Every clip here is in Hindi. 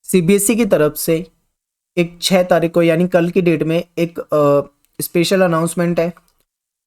सीबीएसई की तरफ से एक 6 तारीख को यानी कल की डेट में एक स्पेशल अनाउंसमेंट है।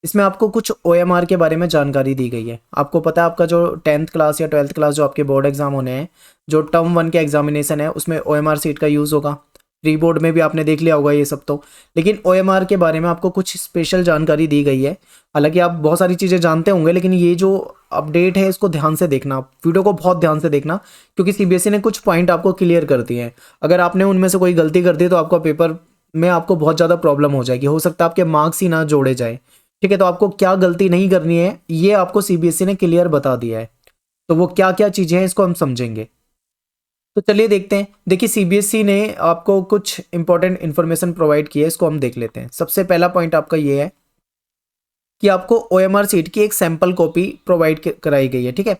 इसमें आपको कुछ ओएमआर के बारे में जानकारी दी गई है। आपको पता है आपका जो 10th क्लास या 12th क्लास जो आपके बोर्ड एग्जाम होने हैं, जो टर्म 1 के एग्जामिनेशन है उसमें ओएमआर सीट का यूज़ होगा। प्री बोर्ड में भी आपने देख लिया होगा ये सब तो। लेकिन ओएमआर के बारे में आपको कुछ स्पेशल जानकारी दी गई है। हालांकि आप बहुत सारी चीज़ें जानते होंगे, लेकिन ये जो अपडेट है इसको ध्यान से देखना, वीडियो को बहुत ध्यान से देखना, क्योंकि सीबीएसई ने कुछ पॉइंट आपको क्लियर कर दिए हैं। अगर आपने उनमें से कोई गलती कर दी तो आपका पेपर में आपको बहुत ज़्यादा प्रॉब्लम हो जाएगी, हो सकता है आपके मार्क्स ही ना जोड़े जाए। ठीक है, तो आपको क्या गलती नहीं करनी है ये आपको सीबीएसई ने क्लियर बता दिया है। तो वो क्या क्या चीज़ें हैं इसको हम समझेंगे। तो चलिए देखते हैं। देखिए सीबीएसई ने आपको कुछ इंपॉर्टेंट इन्फॉर्मेशन प्रोवाइड की है, इसको हम देख लेते हैं। सबसे पहला पॉइंट आपका ये है कि आपको ओएमआर सीट की एक सैंपल कॉपी प्रोवाइड कराई गई है। ठीक है,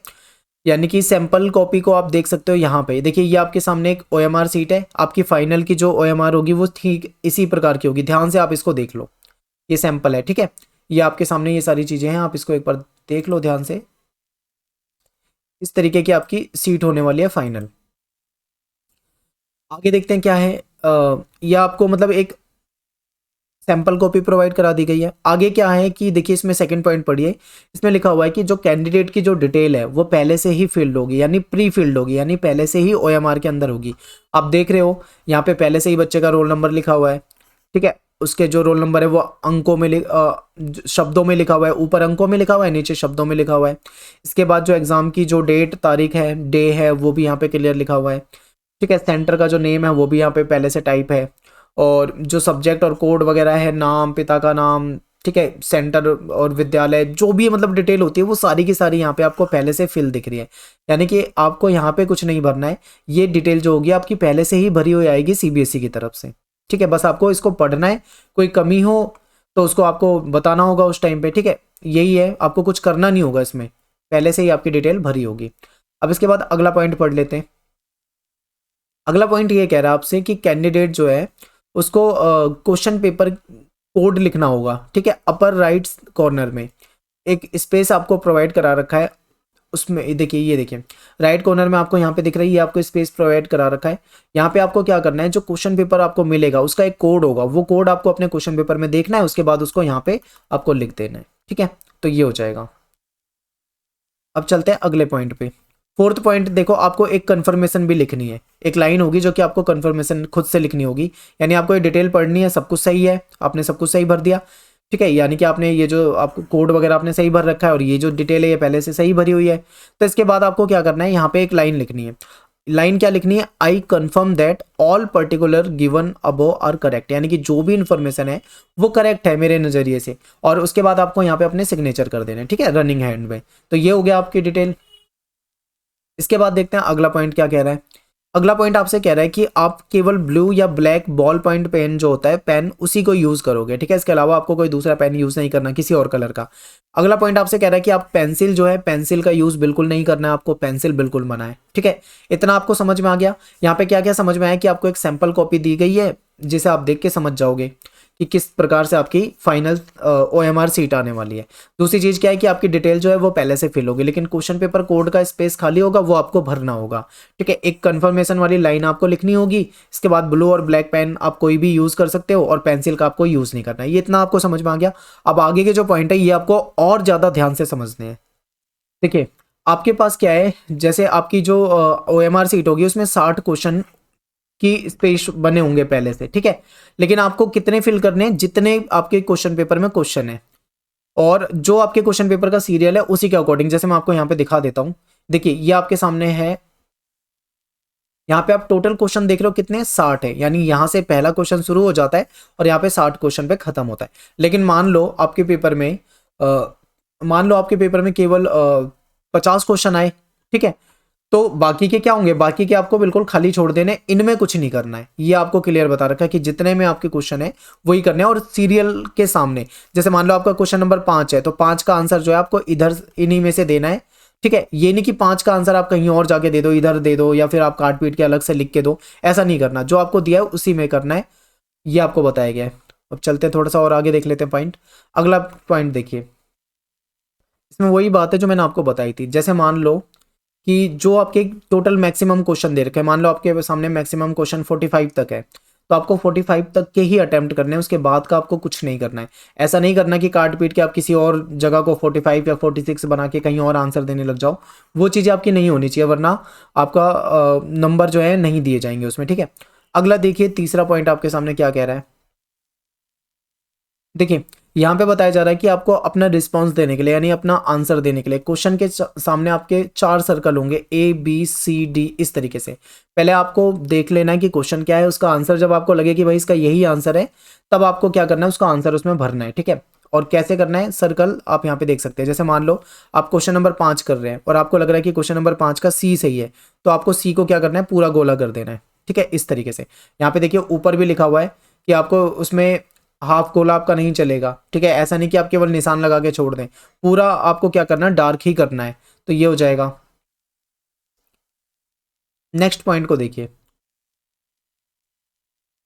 यानी कि सैंपल कॉपी को आप देख सकते हो यहाँ पे। देखिए ये आपके सामने एक ओएमआर सीट है। आपकी फाइनल की जो ओएमआर होगी वो ठीक इसी प्रकार की होगी। ध्यान से आप इसको देख लो, ये सैंपल है। ठीक है, ये आपके सामने ये सारी चीज़ें हैं, आप इसको एक बार देख लो ध्यान से। इस तरीके की आपकी सीट होने वाली है फाइनल। आगे देखते हैं क्या है। यह आपको मतलब एक सैंपल कॉपी प्रोवाइड करा दी गई है। आगे क्या है कि देखिए इसमें सेकंड पॉइंट पढ़िए। इसमें लिखा हुआ है कि जो कैंडिडेट की जो डिटेल है वो पहले से ही फिल्ड होगी, यानी प्री फिल्ड होगी, यानी पहले से ही ओएमआर के अंदर होगी। आप देख रहे हो यहाँ पे पहले से ही बच्चे का रोल नंबर लिखा हुआ है। ठीक है, उसके जो रोल नंबर है वो अंकों में शब्दों में लिखा हुआ है। ऊपर अंकों में लिखा हुआ है, नीचे शब्दों में लिखा हुआ है। इसके बाद जो एग्जाम की जो डेट तारीख है, डे है, वो भी यहाँ पे क्लियर लिखा हुआ है। ठीक है, सेंटर का जो नेम है वो भी यहाँ पे पहले से टाइप है। और जो सब्जेक्ट और कोड वगैरह है, नाम, पिता का नाम, ठीक है, सेंटर और विद्यालय, जो भी मतलब डिटेल होती है वो सारी की सारी यहाँ पे आपको पहले से फिल दिख रही है। यानी कि आपको यहाँ पे कुछ नहीं भरना है, ये डिटेल जो होगी आपकी पहले से ही भरी हुई आएगी सीबीएसई की तरफ से। ठीक है, बस आपको इसको पढ़ना है। कोई कमी हो तो उसको आपको बताना होगा उस टाइम पे। ठीक है, यही है, आपको कुछ करना नहीं होगा, इसमें पहले से ही आपकी डिटेल भरी होगी। अब इसके बाद अगला पॉइंट पढ़ लेते हैं। अगला पॉइंट ये कह रहा है आपसे कि कैंडिडेट जो है उसको क्वेश्चन पेपर कोड लिखना होगा। ठीक है, अपर राइट कॉर्नर में एक स्पेस आपको प्रोवाइड करा रखा है। उसमें देखिए, ये देखिए राइट कॉर्नर में आपको यहाँ पे दिख रही है, आपको स्पेस प्रोवाइड करा रखा है। यहाँ पे आपको क्या करना है, जो क्वेश्चन पेपर आपको मिलेगा उसका एक कोड होगा, वो कोड आपको अपने क्वेश्चन पेपर में देखना है, उसके बाद उसको यहाँ पे आपको लिख देना है। ठीक है, तो ये हो जाएगा। अब चलते हैं अगले पॉइंट पे। फोर्थ पॉइंट देखो, आपको एक कंफर्मेशन भी लिखनी है। एक लाइन होगी जो कि आपको कंफर्मेशन खुद से लिखनी होगी। यानी आपको ये डिटेल पढ़नी है, सब कुछ सही है, आपने सब कुछ सही भर दिया। ठीक है, यानी कि आपने ये जो आपको कोड वगैरह आपने सही भर रखा है और ये जो डिटेल है ये पहले से सही भरी हुई है। तो इसके बाद आपको क्या करना है, यहाँ पे एक लाइन लिखनी है। लाइन क्या लिखनी है, I confirm that all particular given above are correct, यानी कि जो भी इंफॉर्मेशन है वो करेक्ट है मेरे नज़रिए से। और उसके बाद आपको यहाँ पे अपने सिग्नेचर कर देना है। ठीक है, रनिंग हैंड में। तो ये हो गया आपकी डिटेल। इसके बाद देखते हैं अगला पॉइंट क्या कह रहा है। अगला पॉइंट आपसे कह रहा है कि आप केवल ब्लू या ब्लैक बॉल पॉइंट पेन जो होता है पेन, उसी को यूज करोगे। ठीक है, इसके अलावा आपको कोई दूसरा पेन यूज नहीं करना किसी और कलर का। अगला पॉइंट आपसे कह रहा है कि आप पेंसिल जो है, पेंसिल का यूज बिल्कुल नहीं करना है, आपको पेंसिल बिल्कुल मना है। ठीक है, इतना आपको समझ में आ गया। यहाँ पे क्या क्या समझ में आया कि आपको एक सैंपल कॉपी दी गई है जिसे आप देख के समझ जाओगे कि किस प्रकार से आपकी फाइनल ओएमआर सीट आने वाली है। दूसरी चीज़ क्या है कि आपकी डिटेल जो है वो पहले से फिल होगी, लेकिन क्वेश्चन पेपर कोड का स्पेस खाली होगा, वो आपको भरना होगा। ठीक है, एक कंफर्मेशन वाली लाइन आपको लिखनी होगी। इसके बाद ब्लू और ब्लैक पेन आप कोई भी यूज़ कर सकते हो और पेंसिल का आपको यूज़ नहीं करना है। ये इतना आपको समझ में आ गया। अब आगे के जो पॉइंट है ये आपको और ज़्यादा ध्यान से समझने हैं। देखिए आपके पास क्या है, जैसे आपकी जो ओएमआर सीट होगी उसमें 60 क्वेश्चन की स्पेस बने होंगे पहले से। ठीक है, लेकिन आपको कितने फिल करने हैं, जितने आपके क्वेश्चन पेपर में क्वेश्चन है और जो आपके क्वेश्चन पेपर का सीरियल है उसी के अकॉर्डिंग। जैसे मैं आपको यहाँ पे दिखा देता हूँ। देखिए ये आपके सामने है, यहाँ पे आप टोटल क्वेश्चन देख रहे हो कितने, 60 है। यानी यहाँ से पहला क्वेश्चन शुरू हो जाता है और यहाँ पे 60 क्वेश्चन पे खत्म होता है। लेकिन मान लो आपके पेपर में केवल 50 क्वेश्चन आए। ठीक है, तो बाकी के क्या होंगे, बाकी के आपको बिल्कुल खाली छोड़ देने, इनमें कुछ नहीं करना है। ये आपको क्लियर बता रखा है कि जितने में आपके क्वेश्चन है वही करने हैं और सीरियल के सामने। जैसे मान लो आपका क्वेश्चन नंबर 5 है तो 5 का आंसर जो है आपको इधर इन्हीं में से देना है। ठीक है, ये नहीं कि 5 का आंसर आप कहीं और जाके दे दो, इधर दे दो या फिर आप काट पीट के अलग से लिख के दो, ऐसा नहीं करना। जो आपको दिया है उसी में करना है, ये आपको बताया गया है। अब चलते हैं थोड़ा सा और आगे देख लेते हैं पॉइंट। अगला पॉइंट देखिए, इसमें वही बात है जो मैंने आपको बताई थी। जैसे मान लो कि जो आपके टोटल मैक्सिमम क्वेश्चन दे रखे हैं, मान लो आपके सामने मैक्सिमम क्वेश्चन 45 तक है, तो आपको 45 तक के ही अटेम्प्ट करने हैं, उसके बाद का आपको कुछ नहीं करना है। ऐसा नहीं करना कि काट पीट के आप किसी और जगह को 45 या 46 बना के कहीं और आंसर देने लग जाओ, वो चीज़ें आपकी नहीं होनी चाहिए, वरना आपका नंबर जो है नहीं दिए जाएंगे उसमें, ठीक है। अगला देखिए, तीसरा पॉइंट आपके सामने क्या कह रहा है। देखिए यहाँ पे बताया जा रहा है कि आपको अपना रिस्पॉन्स देने के लिए, यानी अपना आंसर देने के लिए, क्वेश्चन के सामने आपके 4 सर्कल होंगे, A B C D इस तरीके से। पहले आपको देख लेना है कि क्वेश्चन क्या है, उसका आंसर जब आपको लगे कि भाई इसका यही आंसर है, तब आपको क्या करना है, उसका आंसर उसमें भरना है, ठीक है। और कैसे करना है, सर्कल आप यहाँ पे देख सकते हैं। जैसे मान लो आप क्वेश्चन नंबर 5 कर रहे हैं और आपको लग रहा है कि क्वेश्चन नंबर 5 का C सही है, तो आपको C को क्या करना है, पूरा गोला कर देना है, ठीक है, इस तरीके से। यहाँ पे देखिए ऊपर भी लिखा हुआ है कि आपको उसमें हाफ गोला आपका नहीं चलेगा, ठीक है। ऐसा नहीं कि आप केवल निशान लगा के छोड़ दें, पूरा आपको क्या करना है, डार्क ही करना है, तो ये हो जाएगा। नेक्स्ट पॉइंट को देखिए,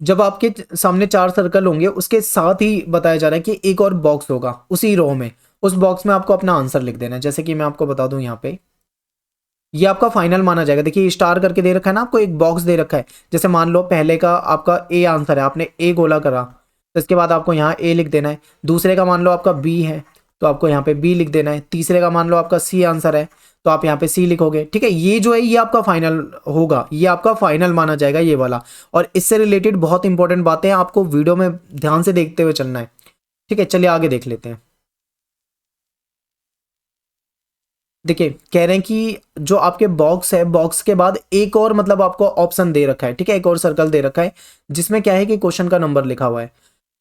जब आपके सामने 4 सर्कल होंगे, उसके साथ ही बताया जा रहा है कि एक और बॉक्स होगा उसी रो में, उस बॉक्स में आपको अपना आंसर लिख देना है। जैसे कि मैं आपको बता दूं, यहाँ पे ये आपका फाइनल माना जाएगा। देखिए स्टार करके दे रखा है ना, आपको एक बॉक्स दे रखा है। जैसे मान लो पहले का आपका ए आंसर है, आपने ए गोला करा, तो इसके बाद आपको यहाँ ए लिख देना है। दूसरे का मान लो आपका बी है, तो आपको यहाँ पे बी लिख देना है। तीसरे का मान लो आपका सी आंसर है, तो आप यहाँ पे सी लिखोगे, ठीक है। ये जो है ये आपका फाइनल होगा, ये आपका फाइनल माना जाएगा, ये वाला। और इससे रिलेटेड बहुत इंपॉर्टेंट बातें आपको वीडियो में ध्यान से देखते हुए चलना है, ठीक है। चलिए आगे देख लेते हैं। देखिए कह रहे हैं कि जो आपके बॉक्स है, बॉक्स के बाद एक और मतलब आपको ऑप्शन दे रखा है, ठीक है, एक और सर्कल दे रखा है, जिसमें क्या है कि क्वेश्चन का नंबर लिखा हुआ है।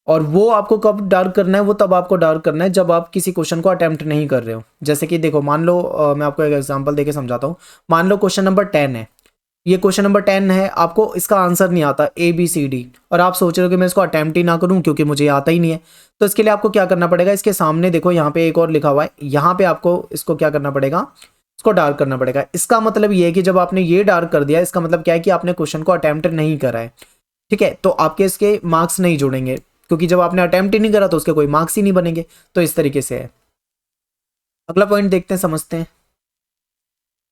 और वो आपको कब डार्क करना है, वो तब आपको डार्क करना है जब आप किसी क्वेश्चन को अटेम्प्ट नहीं कर रहे हो। जैसे कि देखो मान लो मैं आपको एक एग्जांपल देके समझाता हूँ। मान लो क्वेश्चन नंबर 10 है, ये क्वेश्चन नंबर 10 है, आपको इसका आंसर नहीं आता A B C D, और आप सोच रहे हो कि मैं इसको अटेम्प्ट ही ना करूं क्योंकि मुझे आता ही नहीं है। तो इसके लिए आपको क्या करना पड़ेगा, इसके सामने देखो यहाँ पे एक और लिखा हुआ है, यहाँ पे आपको इसको क्या करना पड़ेगा, इसको डार्क करना पड़ेगा। इसका मतलब ये है कि जब आपने ये डार्क कर दिया, इसका मतलब क्या है कि आपने क्वेश्चन को अटेम्प्ट नहीं करा है, ठीक है। तो आपके इसके मार्क्स नहीं जुड़ेंगे, क्योंकि जब आपने अटेम्प्ट ही नहीं करा तो उसके कोई मार्क्स ही नहीं बनेंगे। तो इस तरीके से है। अगला पॉइंट देखते हैं, समझते हैं।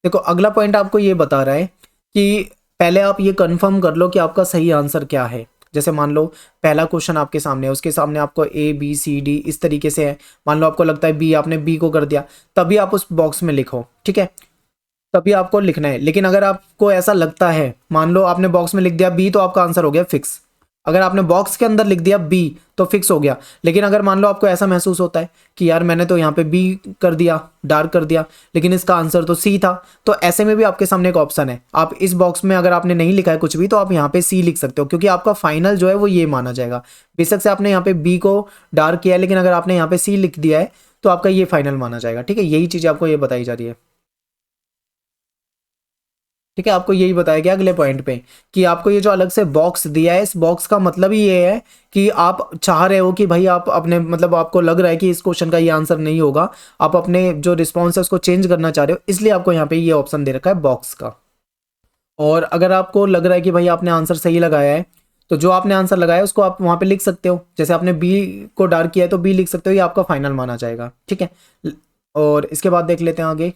देखो अगला पॉइंट आपको ये बता रहा है कि पहले आप ये कंफर्म कर लो कि आपका सही आंसर क्या है। जैसे मान लो पहला क्वेश्चन आपके सामने है, उसके सामने आपको A B C D इस तरीके से है। मान लो आपको लगता है बी, आपने बी को कर दिया, तभी आप उस बॉक्स में लिखो, ठीक है, तभी आपको लिखना है। लेकिन अगर आपको ऐसा लगता है, मान लो आपने बॉक्स में लिख दिया बी, तो आपका आंसर हो गया फिक्स। अगर आपने बॉक्स के अंदर लिख दिया बी, तो फिक्स हो गया। लेकिन अगर मान लो आपको ऐसा महसूस होता है कि यार मैंने तो यहाँ पे बी कर दिया, डार्क कर दिया, लेकिन इसका आंसर तो सी था, तो ऐसे में भी आपके सामने एक ऑप्शन है। आप इस बॉक्स में अगर आपने नहीं लिखा है कुछ भी, तो आप यहाँ पे सी लिख सकते हो, क्योंकि आपका फाइनल जो है वो ये माना जाएगा। बेशक से आपने यहाँ पे बी को डार्क किया है, लेकिन अगर आपने यहाँ पे सी लिख दिया है, तो आपका ये फाइनल माना जाएगा, ठीक है। यही चीज़ आपको ये बताई जा रही है, ठीक है। आपको यही बताया गया अगले पॉइंट पे कि आपको ये जो अलग से बॉक्स दिया है, इस बॉक्स का मतलब ही ये है कि आप चाह रहे हो कि भाई आप अपने मतलब आपको लग रहा है कि इस क्वेश्चन का ये आंसर नहीं होगा, आप अपने जो रिस्पॉन्स है उसको चेंज करना चाह रहे हो, इसलिए आपको यहाँ पे ये ऑप्शन दे रखा है बॉक्स का। और अगर आपको लग रहा है कि भाई आपने आंसर सही लगाया है, तो जो आपने आंसर लगाया है उसको आप वहाँ पे लिख सकते हो। जैसे आपने बी को डार्क किया है, तो बी लिख सकते हो, ये आपका फाइनल माना जाएगा, ठीक है। और इसके बाद देख लेते हैं आगे।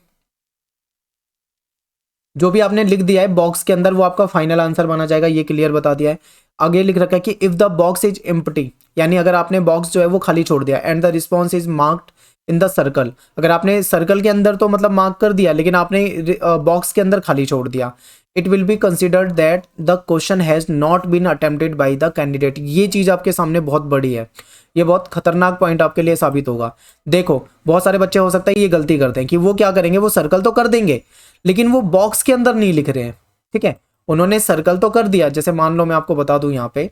जो भी आपने लिख दिया है बॉक्स के अंदर, वो आपका फाइनल आंसर माना जाएगा, ये क्लियर बता दिया है। आगे लिख रखा है कि if the box is empty, यानी अगर आपने बॉक्स जो है वो खाली छोड़ दिया, and the response is marked in the circle, अगर आपने सर्कल के अंदर तो मतलब मार्क कर दिया, लेकिन आपने बॉक्स के अंदर खाली छोड़ दिया, it will be considered that the question has not been attempted by the candidate. ये चीज़ आपके सामने बहुत बड़ी है, ये बहुत खतरनाक पॉइंट आपके लिए साबित होगा। देखो बहुत सारे बच्चे हो सकता है ये गलती करते हैं कि वो क्या करेंगे, वो सर्कल तो कर देंगे, लेकिन वो बॉक्स के अंदर नहीं लिख रहे हैं, ठीक है। उन्होंने सर्कल तो कर दिया, जैसे मान लो मैं आपको बता दूं यहाँ पे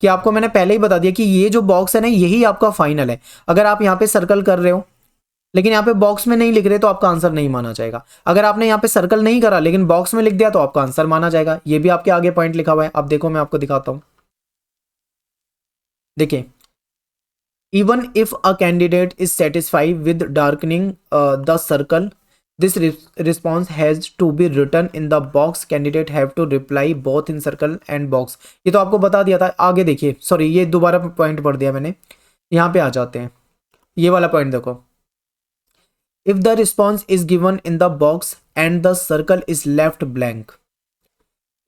कि आपको मैंने पहले ही बता दिया कि ये जो बॉक्स है ना, यही आपका फाइनल है। अगर आप यहाँ पे सर्कल कर रहे हो लेकिन यहाँ पे बॉक्स में नहीं लिख रहे, तो आपका आंसर नहीं माना जाएगा। अगर आपने यहाँ पे सर्कल नहीं करा लेकिन बॉक्स में लिख दिया, तो आपका आंसर माना जाएगा। ये भी आपके आगे पॉइंट लिखा हुआ है, अब देखो मैं आपको दिखाता हूँ। देखिए, even if a candidate is satisfied with darkening the circle, this response has to be written in the box. Candidate have to reply both in circle and box. ये तो आपको बता दिया था। आगे देखिए, सॉरी ये दोबारा पॉइंट पढ़ दिया मैंने, यहाँ पे आ जाते हैं। ये वाला पॉइंट देखो, if the response is given in the box, and the circle is left blank,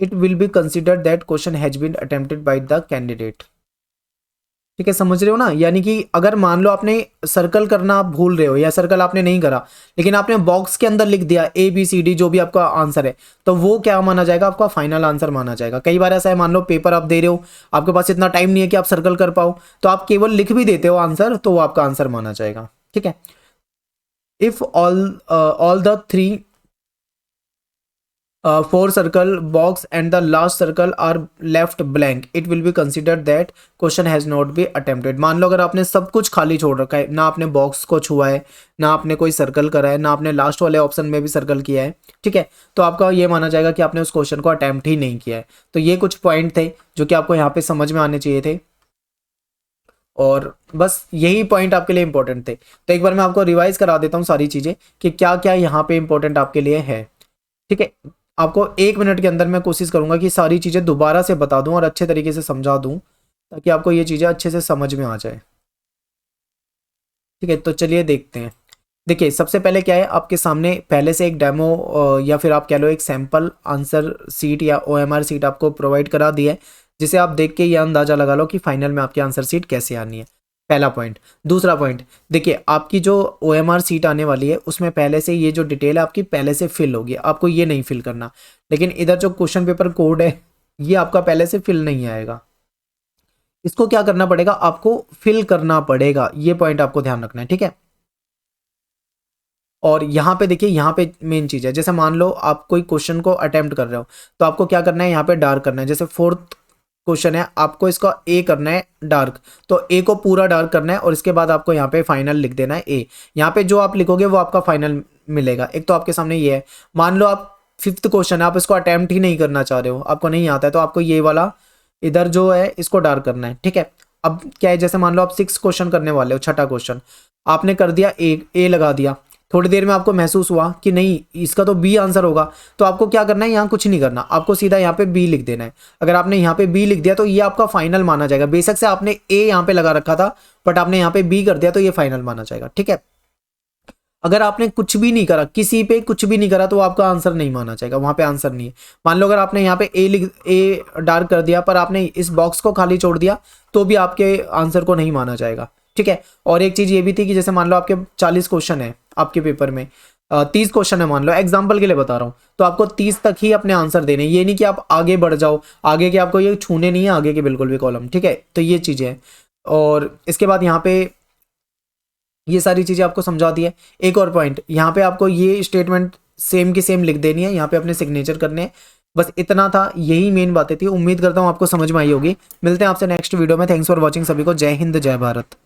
it will be considered that question has been attempted by the candidate। ठीक है, समझ रहे हो ना? यानी कि अगर मान लो आपने सर्कल करना आप भूल रहे हो या सर्कल आपने नहीं करा, लेकिन आपने बॉक्स के अंदर लिख दिया ABCD जो भी आपका आंसर है, तो वो क्या माना जाएगा? आपका फाइनल आंसर माना जाएगा। कई बार ऐसा है, मान लो पेपर आप दे रहे हो, आपके पास इतना टाइम नहीं है कि आप सर्कल कर पाओ, तो आप केवल लिख भी देते हो आंसर, तो वो आपका आंसर माना जाएगा। ठीक है, if all the three four circle box and the last circle are left blank, it will be considered that question has not been attempted। मान लो अगर आपने सब कुछ खाली छोड़ रखा है, ना आपने बॉक्स को छुआ है, ना आपने कोई सर्कल करा है, ना आपने लास्ट वाले ऑप्शन में भी सर्कल किया है, ठीक है, तो आपका ये माना जाएगा कि आपने उस क्वेश्चन को अटेम्प्ट ही नहीं किया है। तो ये कुछ पॉइंट थे जो कि आपको यहाँ पे समझ में आने चाहिए थे, और बस यही पॉइंट आपके लिए इंपॉर्टेंट थे। तो एक बार मैं आपको रिवाइज करा देता हूँ सारी चीज़ें कि क्या क्या यहाँ पे इंपॉर्टेंट आपके लिए है। ठीक है, आपको 1 मिनट के अंदर मैं कोशिश करूंगा कि सारी चीज़ें दोबारा से बता दूं और अच्छे तरीके से समझा दूं, ताकि आपको ये चीज़ें अच्छे से समझ में आ जाए। ठीक है, तो चलिए देखते हैं। देखिए, सबसे पहले क्या है, आपके सामने पहले से एक डेमो या फिर आप कह लो एक सैम्पल आंसर सीट या OMR सीट आपको प्रोवाइड करा दी है, जिसे आप देख के ये अंदाज़ा लगा लो कि फाइनल में आपकी आंसर सीट कैसे आनी है। पहला पॉइंट। दूसरा पॉइंट, देखिए आपकी जो OMR सीट आने वाली है उसमें पहले से ये जो डिटेल है आपकी पहले से फिल होगी, आपको ये नहीं फिल करना। लेकिन इधर जो क्वेश्चन पेपर कोड है ये आपका पहले से फिल नहीं आएगा, इसको क्या करना पड़ेगा? आपको फिल करना पड़ेगा। ये पॉइंट आपको ध्यान रखना है। ठीक है, और यहाँ पे देखिए, यहाँ पे मेन चीज़ है, जैसे मान लो आप कोई क्वेश्चन को अटेम्प्ट कर रहे हो, तो आपको क्या करना है, यहाँ पे डार्क करना है। जैसे 4th क्वेश्चन है, आपको इसका A करना है डार्क, तो A को पूरा डार्क करना है और इसके बाद आपको यहाँ पे फाइनल लिख देना है A। यहाँ पे जो आप लिखोगे वो आपका फाइनल मिलेगा। एक तो आपके सामने ये है, मान लो आप 5th क्वेश्चन है, आप इसको अटेम्प्ट ही नहीं करना चाह रहे हो, आपको नहीं आता है, तो आपको ये वाला इधर जो है इसको डार्क करना है। ठीक है, अब क्या है, जैसे मान लो आप 6 क्वेश्चन करने वाले हो, छठा क्वेश्चन आपने कर दिया, A लगा दिया, थोड़ी देर में आपको महसूस हुआ कि नहीं इसका तो B आंसर होगा, तो आपको क्या करना है, यहाँ कुछ नहीं करना, आपको सीधा यहाँ पे B लिख देना है। अगर आपने यहाँ पे B लिख दिया तो ये आपका फाइनल माना जाएगा। बेशक से आपने A यहाँ पे लगा रखा था, बट आपने यहाँ पे B कर दिया तो ये फाइनल माना जाएगा। ठीक है, अगर आपने कुछ भी नहीं करा, किसी पे कुछ भी नहीं करा, तो आपका आंसर नहीं माना जाएगा, वहां पे आंसर नहीं है। मान लो अगर आपने यहाँ पे A डार्क कर दिया पर आपने इस बॉक्स को खाली छोड़ दिया, तो भी आपके आंसर को नहीं माना जाएगा। ठीक है, और एक चीज ये भी थी कि जैसे मान लो आपके 40 क्वेश्चन है आपके पेपर में, 30 क्वेश्चन है मान लो, एग्जाम्पल के लिए बता रहा हूँ, तो आपको 30 तक ही अपने आंसर देने, ये नहीं कि आप आगे बढ़ जाओ, आगे के आपको ये छूने नहीं है, आगे के बिल्कुल भी कॉलम। ठीक है, तो ये चीजें हैं। और इसके बाद यहाँ पे ये सारी चीजें आपको समझा दी है। एक और पॉइंट, यहाँ पे आपको ये स्टेटमेंट सेम की सेम लिख देनी है, यहाँ पे अपने सिग्नेचर करने हैं। बस इतना था, यही मेन बातें थी। उम्मीद करता हूँ आपको समझ में आई होगी। मिलते हैं आपसे नेक्स्ट वीडियो में। थैंक्स फॉर वॉचिंग सभी को। जय हिंद, जय भारत।